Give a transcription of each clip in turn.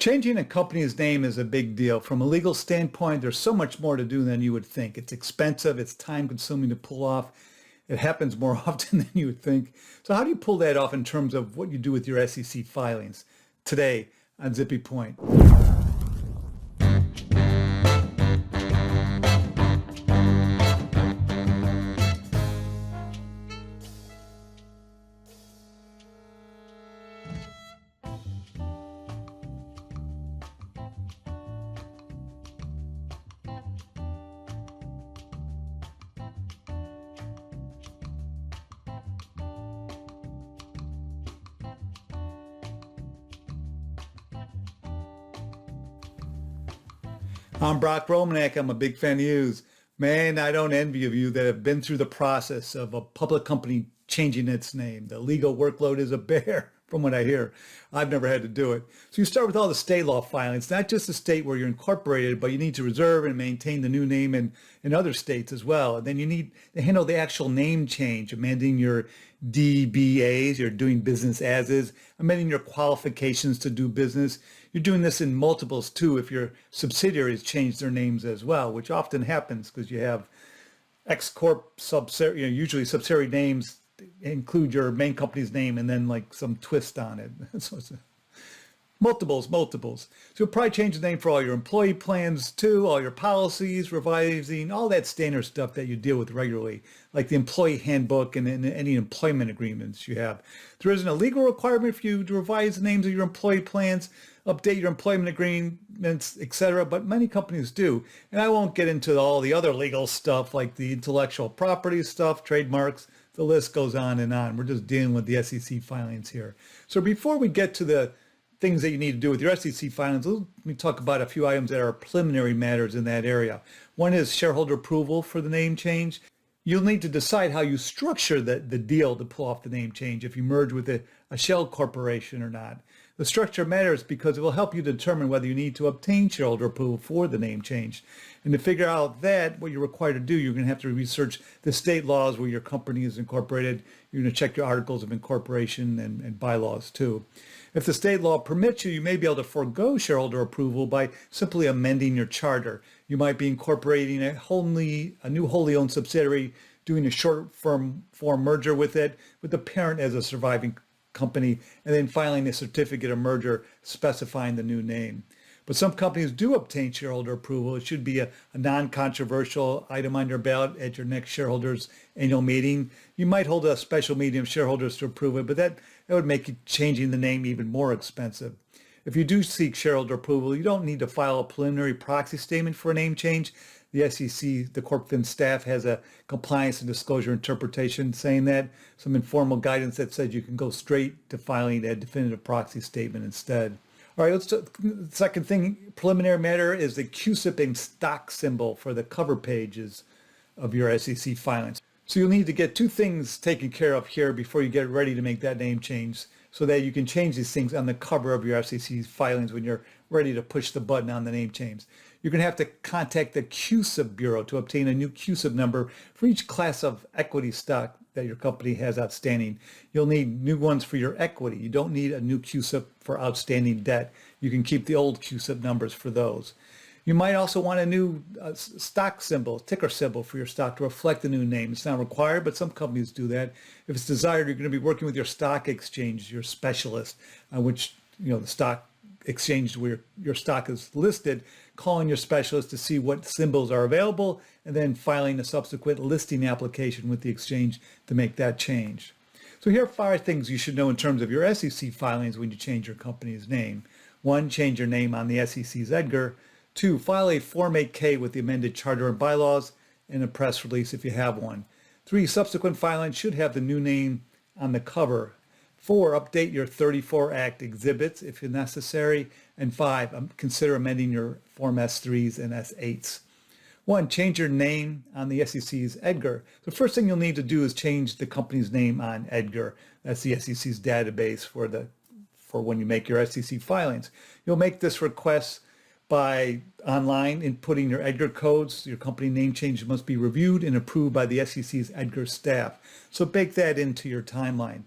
Changing a company's name is a big deal. From a legal standpoint, there's so much more to do than you would think. It's expensive, it's time consuming to pull off. It happens more often than you would think. So how do you pull that off in terms of what you do with your SEC filings? Today on Zippy Point. I'm Brock Romanek. I'm a big fan of yous. Man, I don't envy of you that have been through the process of a public company changing its name. The legal workload is a bear, from what I hear. I've never had to do it. So you start with all the state law filings, not just the state where you're incorporated, but you need to reserve and maintain the new name in other states as well. And then you need to handle the actual name change, amending your DBAs, your doing business as is, amending your qualifications to do business. You're doing this in multiples too if your subsidiaries change their names as well, which often happens because you have ex-corp subsidiary, usually subsidiary names include your main company's name and then like some twist on it. So it's multiples. So you'll probably change the name for all your employee plans too, all your policies, revising, all that standard stuff that you deal with regularly, like the employee handbook and any employment agreements you have. There isn't a legal requirement for you to revise the names of your employee plans, update your employment agreements, etc., but many companies do. And I won't get into all the other legal stuff like the intellectual property stuff, trademarks, the list goes on and on. We're just dealing with the SEC filings here. So before we get to the things that you need to do with your SEC filings, let me talk about a few items that are preliminary matters in that area. One is shareholder approval for the name change. You'll need to decide how you structure the deal to pull off the name change, if you merge with a shell corporation or not. The structure matters because it will help you determine whether you need to obtain shareholder approval for the name change. And to figure out that, what you're required to do, you're going to have to research the state laws where your company is incorporated. You're going to check your articles of incorporation and bylaws too. If the state law permits you, you may be able to forego shareholder approval by simply amending your charter. You might be incorporating a new wholly owned subsidiary, doing a short form merger with it, with the parent as a surviving company, and then filing a certificate of merger specifying the new name. But some companies do obtain shareholder approval. It should be a non-controversial item on your ballot at your next shareholders annual meeting. You might hold a special meeting of shareholders to approve it, but that would make changing the name even more expensive. If you do seek shareholder approval, you don't need to file a preliminary proxy statement for a name change. The SEC, the CorpFin staff has a compliance and disclosure interpretation saying that, some informal guidance that says you can go straight to filing a definitive proxy statement instead. All right, the second thing, preliminary matter, is the CUSIP and stock symbol for the cover pages of your SEC filings. So you'll need to get two things taken care of here before you get ready to make that name change, so that you can change these things on the cover of your SEC filings when you're ready to push the button on the name change. You're going to have to contact the CUSIP Bureau to obtain a new CUSIP number for each class of equity stock that your company has outstanding. You'll need new ones for your equity. You don't need a new CUSIP for outstanding debt. You can keep the old CUSIP numbers for those. You might also want a new stock symbol, ticker symbol for your stock to reflect the new name. It's not required, but some companies do that. If it's desired, you're going to be working with your stock exchange, your specialist, which, the stock exchange where your stock is listed, calling your specialist to see what symbols are available, and then filing a subsequent listing application with the exchange to make that change. So here are 5 things you should know in terms of your SEC filings when you change your company's name. 1, change your name on the SEC's Edgar. 2, file a Form 8K with the amended charter and bylaws and a press release if you have one. 3, subsequent filings should have the new name on the cover. 4, update your 34 Act exhibits if necessary. And 5, consider amending your Form S3s and S8s. 1, change your name on the SEC's Edgar. The first thing you'll need to do is change the company's name on Edgar. That's the SEC's database for when you make your SEC filings. You'll make this request by online inputting your Edgar codes. Your company name change must be reviewed and approved by the SEC's Edgar staff. So bake that into your timeline.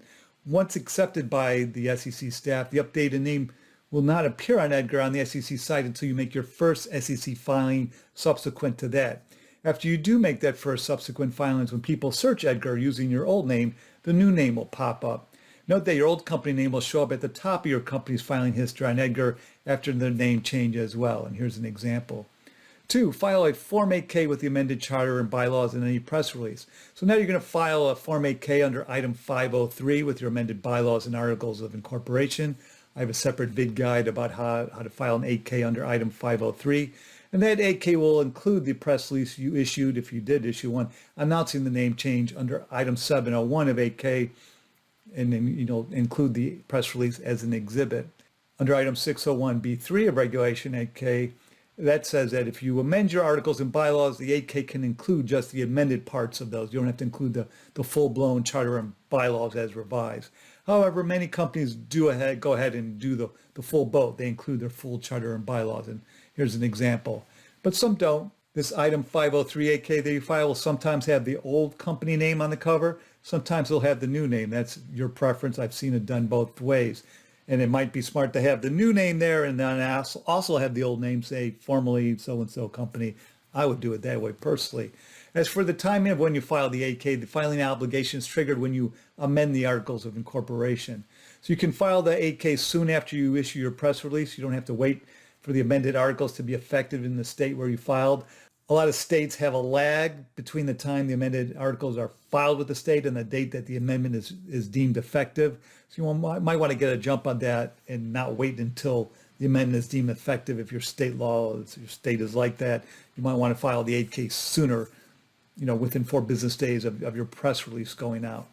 Once accepted by the SEC staff, the updated name will not appear on Edgar on the SEC site until you make your first SEC filing subsequent to that. After you do make that first subsequent filings, when people search Edgar using your old name, the new name will pop up. Note that your old company name will show up at the top of your company's filing history on Edgar after the name change as well. And here's an example. 2, file a Form 8K with the amended charter and bylaws in any press release. So now you're going to file a Form 8K under item 503 with your amended bylaws and articles of incorporation. I have a separate Vid-Guide about how to file an 8K under item 503. And that 8K will include the press release you issued, if you did issue one, announcing the name change under item 701 of 8K, and then include the press release as an exhibit. Under item 601B3 of Regulation 8K, that says that if you amend your articles and bylaws, the 8K can include just the amended parts of those. You don't have to include the full-blown charter and bylaws as revised. However, many companies go ahead and do the full boat. They include their full charter and bylaws. And here's an example. But some don't. This item 503 8K that you file will sometimes have the old company name on the cover. Sometimes it'll have the new name. That's your preference. I've seen it done both ways. And it might be smart to have the new name there and then also have the old name, say, formerly so-and-so company. I would do it that way personally. As for the timing of when you file the 8K, the filing obligation is triggered when you amend the articles of incorporation. So you can file the 8K soon after you issue your press release. You don't have to wait for the amended articles to be effective in the state where you filed. A lot of states have a lag between the time the amended articles are filed with the state and the date that the amendment is deemed effective. So you might want to get a jump on that and not wait until the amendment is deemed effective. If your state your state is like that, you might want to file the 8K sooner, within 4 business days of your press release going out.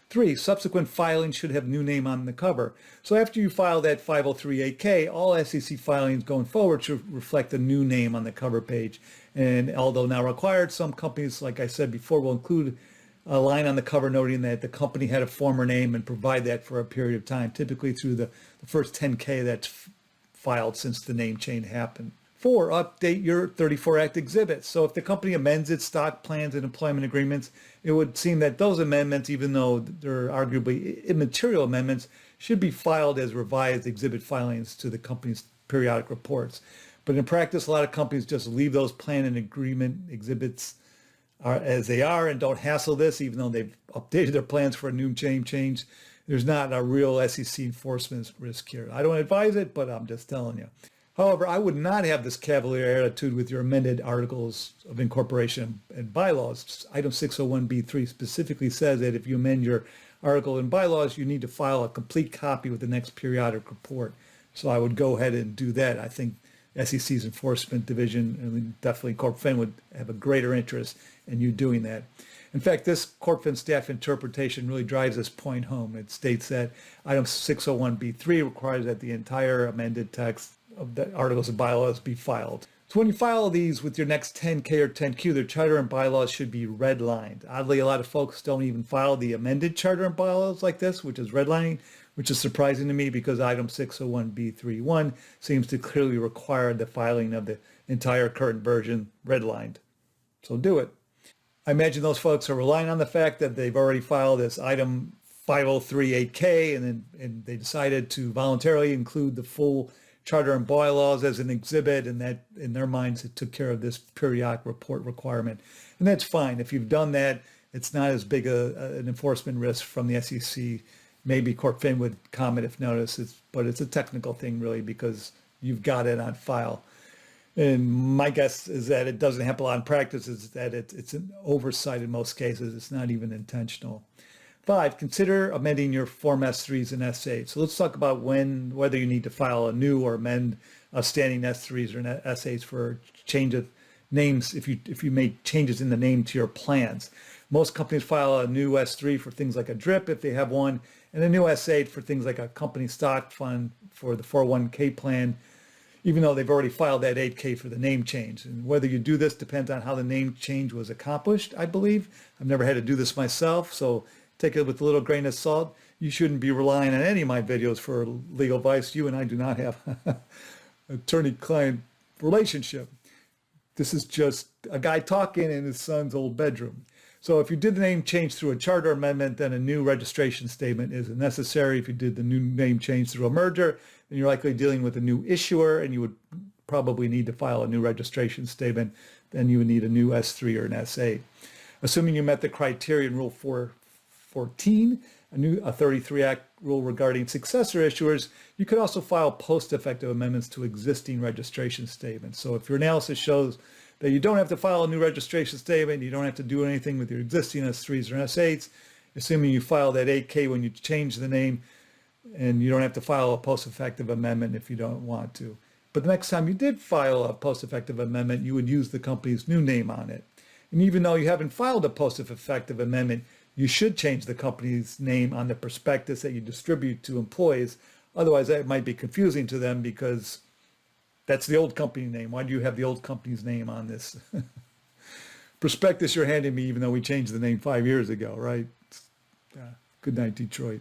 3, subsequent filings should have new name on the cover. So after you file that 503 8K, all SEC filings going forward should reflect a new name on the cover page. And although now required, some companies, like I said before, will include a line on the cover noting that the company had a former name and provide that for a period of time, typically through the first 10K that's filed since the name change happened. 4, update your 34 Act exhibits. So if the company amends its stock plans and employment agreements, it would seem that those amendments, even though they're arguably immaterial amendments, should be filed as revised exhibit filings to the company's periodic reports. But in practice, a lot of companies just leave those plan and agreement exhibits as they are and don't hassle this, even though they've updated their plans for a new change. There's not a real SEC enforcement risk here. I don't advise it, but I'm just telling you. However, I would not have this cavalier attitude with your amended articles of incorporation and bylaws. Item 601B3 specifically says that if you amend your article and bylaws, you need to file a complete copy with the next periodic report. So I would go ahead and do that. I think SEC's enforcement division, and definitely CorpFin, would have a greater interest in you doing that. In fact, this CorpFin staff interpretation really drives this point home. It states that item 601B3 requires that the entire amended text of the articles and bylaws be filed. So when you file these with your next 10K or 10Q, their charter and bylaws should be redlined. Oddly, a lot of folks don't even file the amended charter and bylaws like this, which is redlining, which is surprising to me because item 601B31 seems to clearly require the filing of the entire current version redlined. So do it. I imagine those folks are relying on the fact that they've already filed this item 503 8K and they decided to voluntarily include the full charter and bylaws as an exhibit, and that in their minds it took care of this periodic report requirement. And that's fine. If you've done that, it's not as big an enforcement risk from the SEC. Maybe CorpFin would comment if noticed, but it's a technical thing really because you've got it on file. And my guess is that it doesn't happen a lot in practice, is that it's an oversight in most cases. It's not even intentional. 5, consider amending your Form S3s and S8s. So let's talk about whether you need to file a new or amend standing S3s or S8s for change of names if you made changes in the name to your plans. Most companies file a new S3 for things like a DRIP if they have one, and a new S8 for things like a company stock fund for the 401k plan, even though they've already filed that 8K for the name change. And whether you do this depends on how the name change was accomplished, I believe. I've never had to do this myself, so take it with a little grain of salt. You shouldn't be relying on any of my videos for legal advice. You and I do not have an attorney-client relationship. This is just a guy talking in his son's old bedroom. So if you did the name change through a charter amendment, then a new registration statement isn't necessary. If you did the new name change through a merger, then you're likely dealing with a new issuer, and you would probably need to file a new registration statement. Then you would need a new S3 or an S8. Assuming you met the criteria in Rule 414, a 33 Act rule regarding successor issuers, you could also file post-effective amendments to existing registration statements. So if your analysis shows that you don't have to file a new registration statement, you don't have to do anything with your existing S3s or S8s, assuming you file that 8K when you change the name, and you don't have to file a post-effective amendment if you don't want to. But the next time you did file a post-effective amendment, you would use the company's new name on it. And even though you haven't filed a post-effective amendment, you should change the company's name on the prospectus that you distribute to employees. Otherwise, that might be confusing to them because that's the old company name. Why do you have the old company's name on this prospectus you're handing me, even though we changed the name 5 years ago, right? Good night, Detroit.